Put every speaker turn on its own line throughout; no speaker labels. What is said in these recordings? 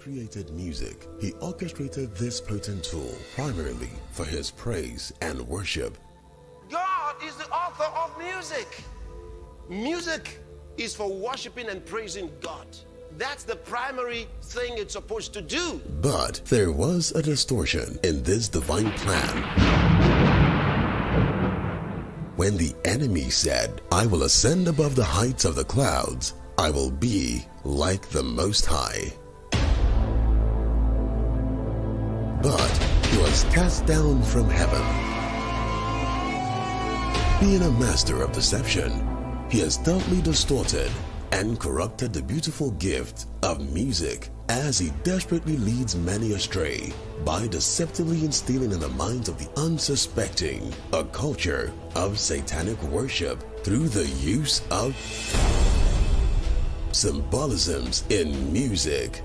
created music, he orchestrated this potent tool primarily for his praise and worship.
God is the author of music. Music is for worshiping and praising God. That's the primary thing it's supposed to do.
But there was a distortion in this divine plan. When the enemy said, "I will ascend above the heights of the clouds, I will be like the Most High." But he was cast down from heaven. Being a master of deception, he has stoutly distorted and corrupted the beautiful gift of music as he desperately leads many astray by deceptively instilling in the minds of the unsuspecting a culture of satanic worship through the use of symbolisms in music.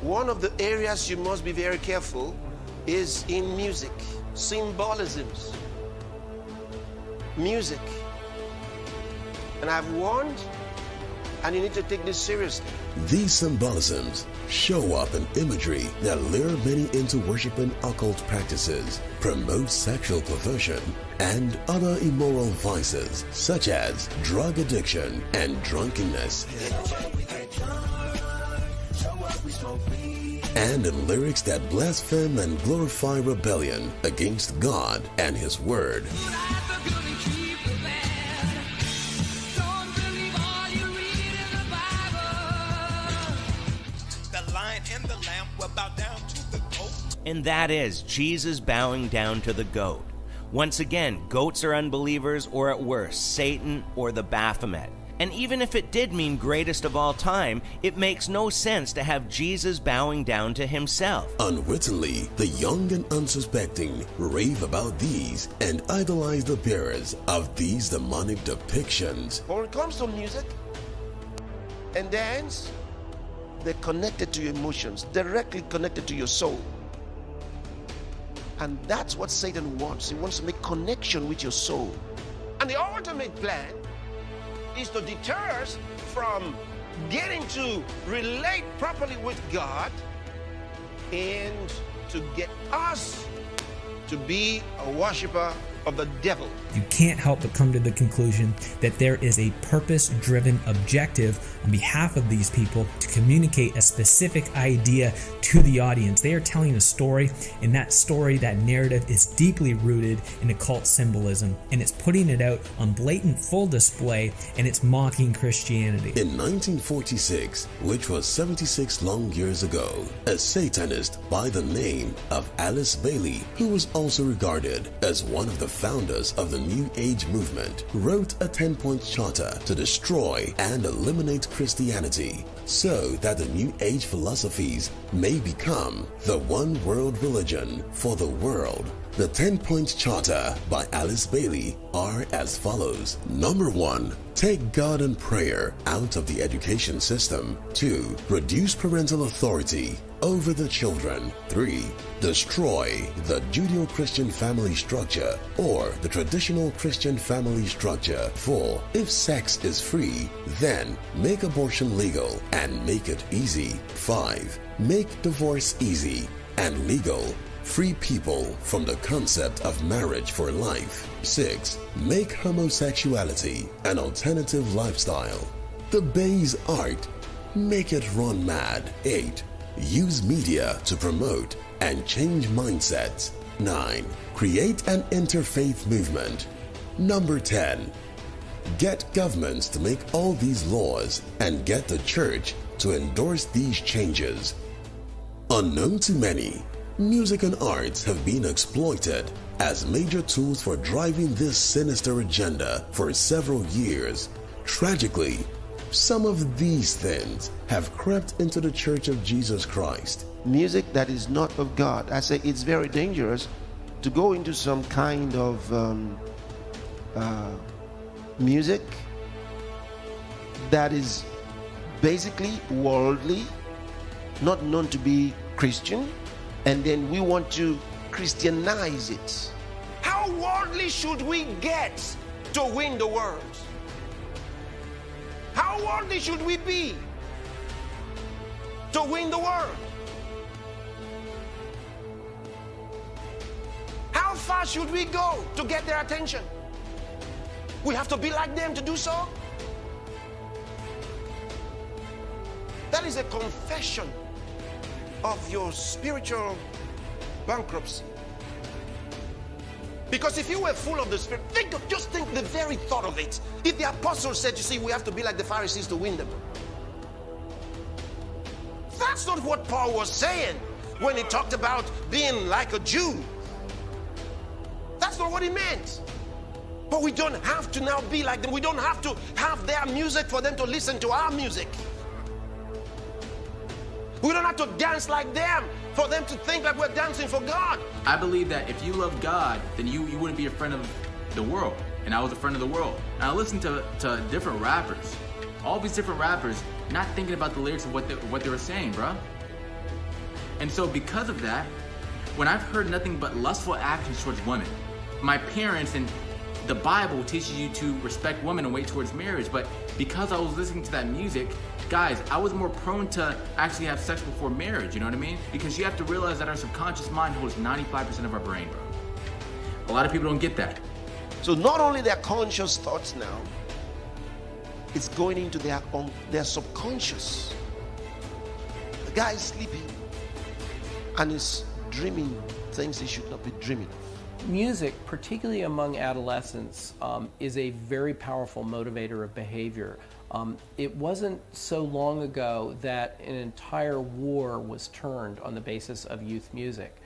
One of the areas you must be very careful is in music. Symbolisms. Music. And I've warned, and you need to take this seriously.
These symbolisms show up in imagery that lure many into worshiping occult practices, promote sexual perversion, and other immoral vices such as drug addiction and drunkenness. And in lyrics that blaspheme and glorify rebellion against God and His Word.
And that is Jesus bowing down to the goat. Once again, goats are unbelievers, or at worst, Satan or the Baphomet. And even if it did mean greatest of all time, it makes no sense to have Jesus bowing down to himself.
Unwittingly, the young and unsuspecting rave about these and idolize the bearers of these demonic depictions.
When it comes to music and dance, they're connected to your emotions, directly connected to your soul. And that's what Satan wants. He wants to make connection with your soul. And the ultimate plan is to deter us from getting to relate properly with God and to get us to be a worshiper of the devil.
You can't help but come to the conclusion that there is a purpose-driven objective on behalf of these people to communicate a specific idea to the audience. They are telling a story, and that story, that narrative, is deeply rooted in occult symbolism, and it's putting it out on blatant full display, and it's mocking Christianity.
In 1946, which was 76 long years ago, a Satanist by the name of Alice Bailey, who was also regarded as one of the founders of the New Age movement, wrote a 10-point charter to destroy and eliminate Christianity so that the New Age philosophies may become the one world religion for the world. The 10-point charter by Alice Bailey are as follows. Number 1. Take God and prayer out of the education system. 2. Reduce parental authority over the children. 3. Destroy the Judeo-Christian family structure or the traditional Christian family structure. 4. If sex is free, then make abortion legal and make it easy. 5. Make divorce easy and legal. Free people from the concept of marriage for life. 6. Make homosexuality an alternative lifestyle. The base art. Make it run mad. 8. Use media to promote and change mindsets. 9. Create an interfaith movement. Number 10. Get governments to make all these laws and get the church to endorse these changes. Unknown to many, music and arts have been exploited as major tools for driving this sinister agenda for several years. Tragically, some of these things have crept into the Church of Jesus Christ.
Music that is not of God. I say it's very dangerous to go into some kind of music that is basically worldly, not known to be Christian, and then we want to Christianize it. How worldly should we get to win the world? How worldly should we be to to win the world. How far should we go to get their attention? We have to be like them to do so? That is a confession of your spiritual bankruptcy. Because if you were full of the Spirit, just think the very thought of it. If the apostles said, you see, we have to be like the Pharisees to win them. That's not what Paul was saying when he talked about being like a Jew. That's not what he meant. But we don't have to now be like them. We don't have to have their music for them to listen to our music. We don't have to dance like them for them to think like we're dancing for God.
I believe that if you love God, then you wouldn't be a friend of the world. And I was a friend of the world. And I listened to different rappers. All these different rappers, not thinking about the lyrics of what they were saying, bro. And so because of that, when I've heard nothing but lustful actions towards women, my parents and the Bible teaches you to respect women and wait towards marriage, but because I was listening to that music, guys, I was more prone to actually have sex before marriage, you know what I mean? Because you have to realize that our subconscious mind holds 95% of our brain, bro. A lot of people don't get that.
So not only their conscious thoughts now, it's going into their subconscious. The guy is sleeping and is dreaming things he should not be dreaming of.
Music, particularly among adolescents, is a very powerful motivator of behavior. It wasn't so long ago that an entire war was turned on the basis of youth music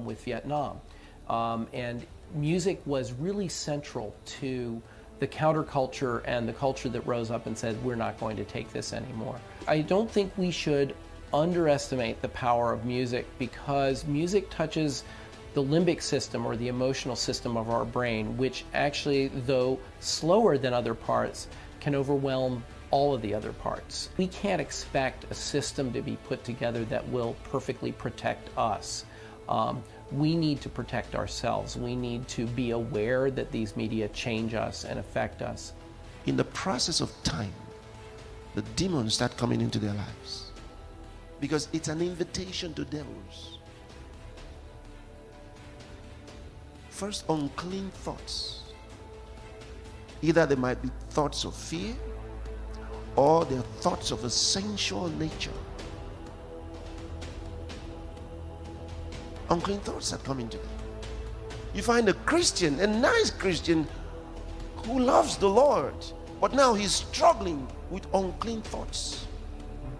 with Vietnam. And music was really central to the counterculture and the culture that rose up and said, we're not going to take this anymore. I don't think we should underestimate the power of music, because music touches the limbic system, or the emotional system of our brain, which actually, though slower than other parts, can overwhelm all of the other parts. We can't expect a system to be put together that will perfectly protect us. We need to protect ourselves. We need to be aware that these media change us and affect us.
In the process of time, the demons start coming into their lives, because it's an invitation to devils. First, unclean thoughts. Either they might be thoughts of fear, or they're thoughts of a sensual nature. Unclean thoughts that come into them. You find a Christian, a nice Christian, who loves the Lord, but now he's struggling with unclean thoughts,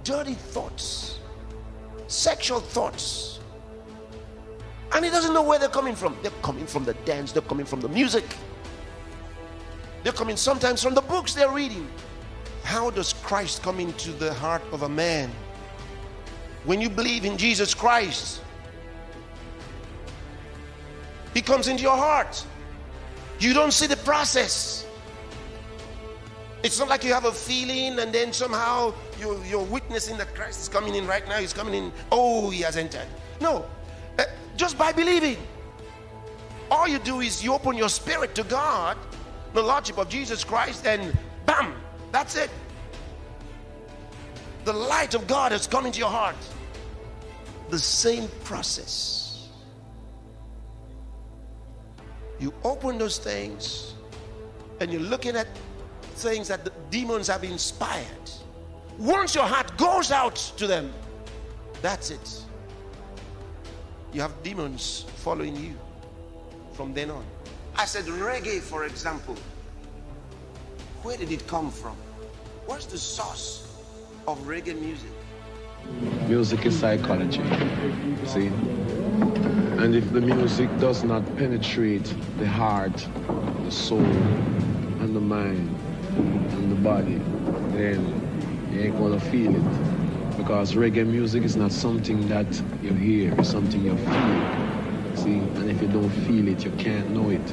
dirty thoughts, sexual thoughts. And he doesn't know where they're coming from. They're coming from the dance, they're coming from the music. They're coming sometimes from the books they're reading. How does Christ come into the heart of a man? When you believe in Jesus Christ, he comes into your heart. You don't see the process. It's not like you have a feeling and then somehow you're witnessing that Christ is coming in right now. He's coming in. Oh, he has entered. No. Just by believing. All you do is you open your spirit to God, the Lordship of Jesus Christ, and bam, that's it. The light of God has come into your heart. The same process. You open those things and you're looking at things that the demons have inspired. Once your heart goes out to them, that's it. You have demons following you from then on. I said reggae, for example. Where did it come from? What's the source of reggae music?
Music is psychology, see? And if the music does not penetrate the heart, the soul, and the mind, and the body, then you ain't gonna feel it. Because reggae music is not something that you hear, it's something you feel. See? And if you don't feel it, you can't know it.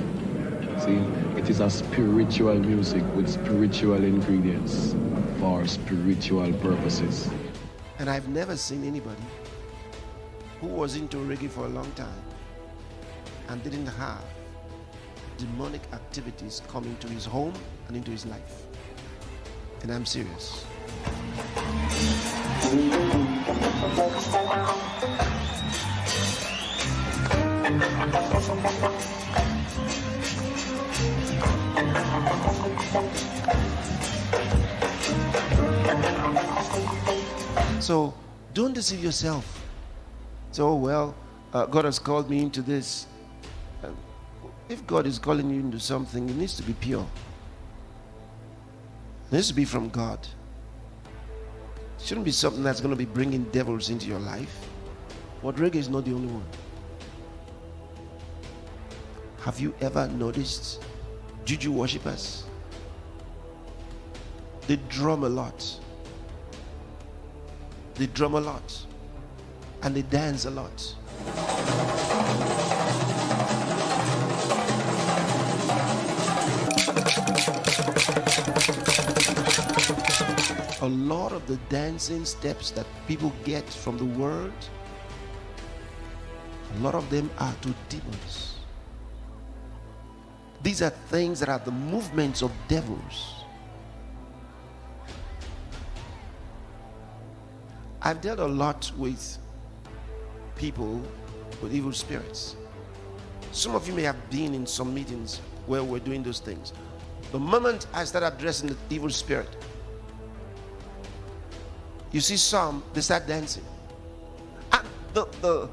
See? It is a spiritual music with spiritual ingredients for spiritual purposes.
And I've never seen anybody who was into reggae for a long time and didn't have demonic activities come into his home and into his life. And I'm serious. So don't deceive yourself. So, oh, well, God has called me into this. If God is calling you into something, it needs to be pure. It needs to be from God. It shouldn't be something that's going to be bringing devils into your life. But reggae is not the only one. Have you ever noticed juju worshippers? They drum a lot. They drum a lot. And they dance a lot. A lot of the dancing steps that people get from the world, a lot of them are to demons. These are things that are the movements of devils. I've dealt a lot with people with evil spirits. Some of you may have been in some meetings where we're doing those things. The moment I start addressing the evil spirit, you see some, they start dancing. And the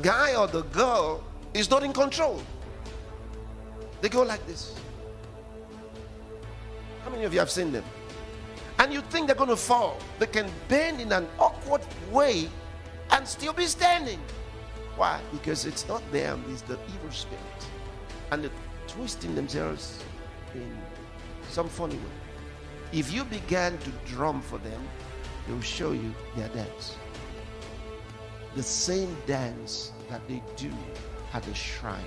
guy or the girl is not in control. They go like this. How many of you have seen them? And you think they're going to fall. They can bend in an awkward way and still be standing. Why? Because it's not them, it's the evil spirit. And they're twisting themselves in some funny way. If you began to drum for them, they'll show you their dance. The same dance that they do at the shrines.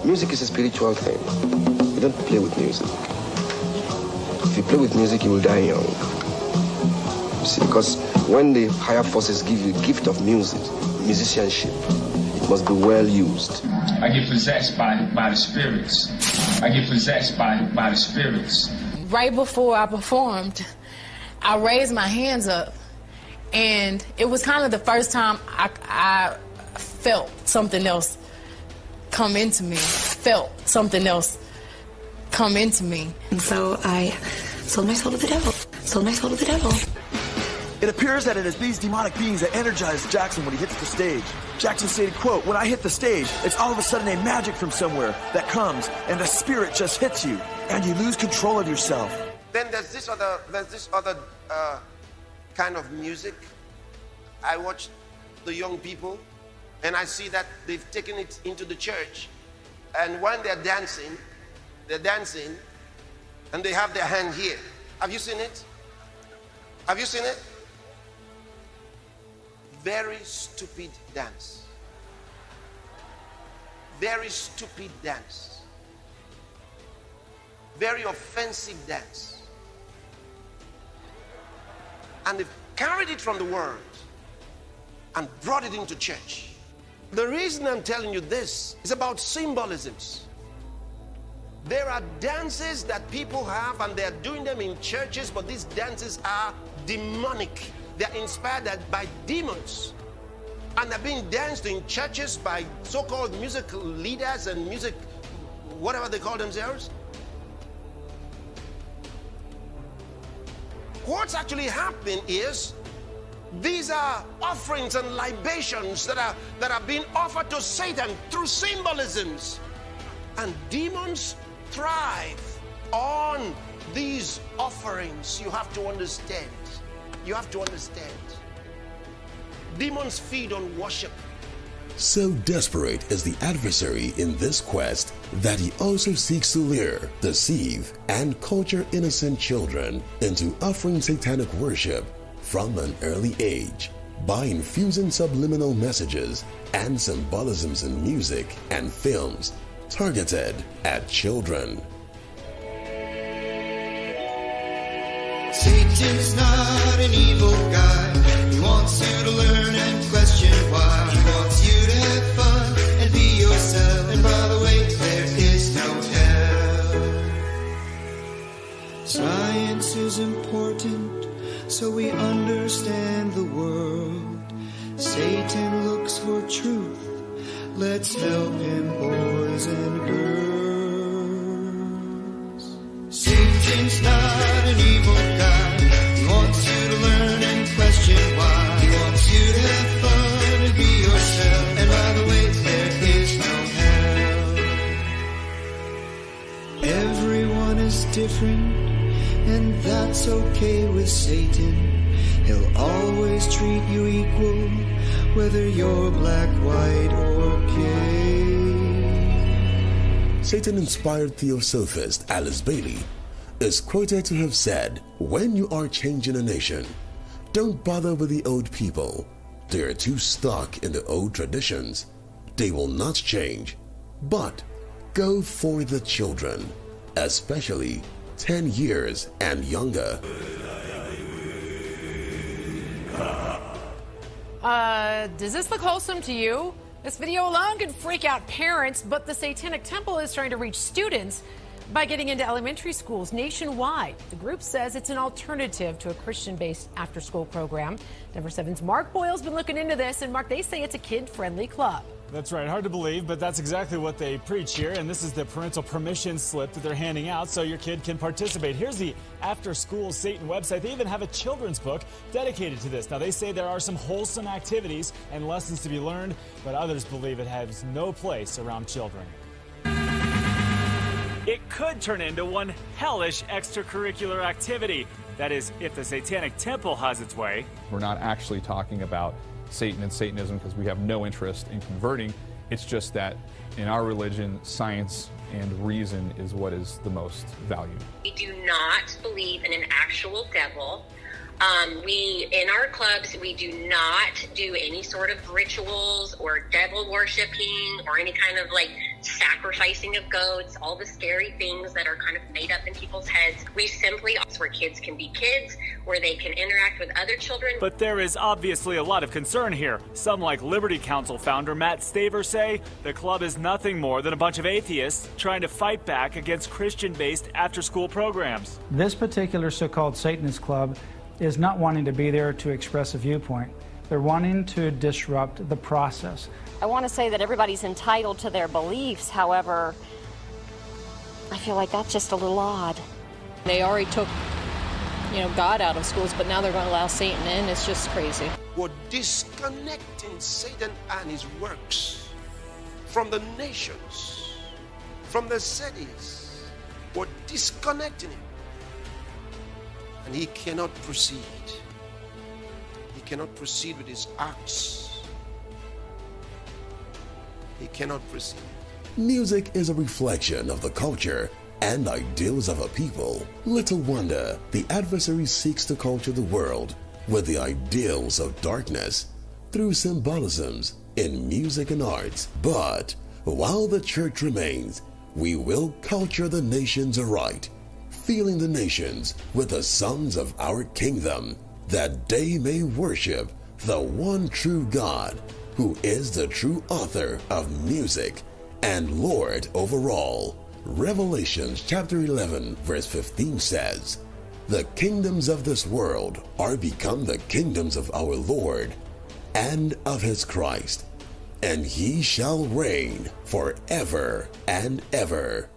Music is a spiritual thing. You don't play with music. If you play with music, you will die young. You see, because when the higher forces give you the gift of music, musicianship, it must be well used.
I get possessed by the spirits. I get possessed by the spirits.
Right before I performed, I raised my hands up, and it was kind of the first time I felt something else come into me. Felt something else come into me.
And so I sold my soul to the devil. Sold my soul to the devil.
It appears that it is these demonic beings that energize Jackson when he hits the stage. Jackson stated, quote, "When I hit the stage, it's all of a sudden a magic from somewhere that comes and the spirit just hits you and you lose control of yourself."
Then there's this other kind of music. I watch the young people and I see that they've taken it into the church, and when they're dancing and they have their hand here. Have you seen it? Have you seen it? Very stupid dance. Very stupid dance. Very offensive dance. And they've carried it from the world and brought it into church. The reason I'm telling you this is about symbolisms. There are dances that people have and they're doing them in churches, but these dances are demonic. They're inspired by demons. And they're being danced in churches by so-called musical leaders and music, whatever they call themselves. What's actually happening is these are offerings and libations that are being offered to Satan through symbolisms. And demons thrive on these offerings. You have to understand. You have to understand. Demons feed on worship.
So desperate is the adversary in this quest that he also seeks to lure, deceive, and culture innocent children into offering satanic worship from an early age by infusing subliminal messages and symbolisms in music and films targeted at children.
Satan's not an evil guy. He wants you to learn and question why. He wants you to have fun and be yourself. And by the way, there is no hell. Science is important, so we understand the world. Satan looks for truth. Let's help him, boys and girls. Satan's not and that's okay with Satan. He'll always treat you equal, whether you're black, white, or gay.
Satan-inspired theosophist Alice Bailey is quoted to have said, "When you are changing a nation, don't bother with the old people. They are too stuck in the old traditions. They will not change. But go for the children, especially 10 years and younger."
Does this look wholesome to you? This video alone could freak out parents, but the Satanic Temple is trying to reach students by getting into elementary schools nationwide. The group says it's an alternative to a Christian-based after-school program. Denver 7's Mark Boyle's been looking into this, and Mark, they say it's a kid-friendly club.
That's right. Hard to believe, but that's exactly what they preach here. And this is the parental permission slip that they're handing out so your kid can participate. Here's the After School Satan website. They even have a children's book dedicated to this. Now, they say there are some wholesome activities and lessons to be learned, but others believe it has no place around children. It could turn into one hellish extracurricular activity. That is, if the Satanic Temple has its way.
We're not actually talking about Satan and Satanism because we have no interest in converting. It's just that in our religion, science and reason is what is the most valued.
We do not believe in an actual devil. In our clubs, we do not do any sort of rituals or devil worshiping or any kind of like sacrificing of goats, all the scary things that are kind of made up in people's heads. We simply, where kids can be kids, where they can interact with other children.
But there is obviously a lot of concern here. Some, like Liberty Counsel founder Matt Staver, say the club is nothing more than a bunch of atheists trying to fight back against Christian-based after-school programs.
This particular so-called Satanist club is not wanting to be there to express a viewpoint. They're wanting to disrupt the process.
I want to say that everybody's entitled to their beliefs. However, I feel like that's just a little odd.
They already took, God out of schools, but now they're going to allow Satan in. It's just crazy.
We're disconnecting Satan and his works from the nations, from the cities. We're disconnecting him. And he cannot proceed. He cannot proceed with his acts. He cannot proceed.
Music is a reflection of the culture and ideals of a people. Little wonder the adversary seeks to culture the world with the ideals of darkness through symbolisms in music and arts. But while the church remains, we will culture the nations aright, filling the nations with the songs of our kingdom, that they may worship the one true God, who is the true author of music and Lord over all. Revelations chapter 11 verse 15 says, "The kingdoms of this world are become the kingdoms of our Lord and of his Christ, and he shall reign forever and ever."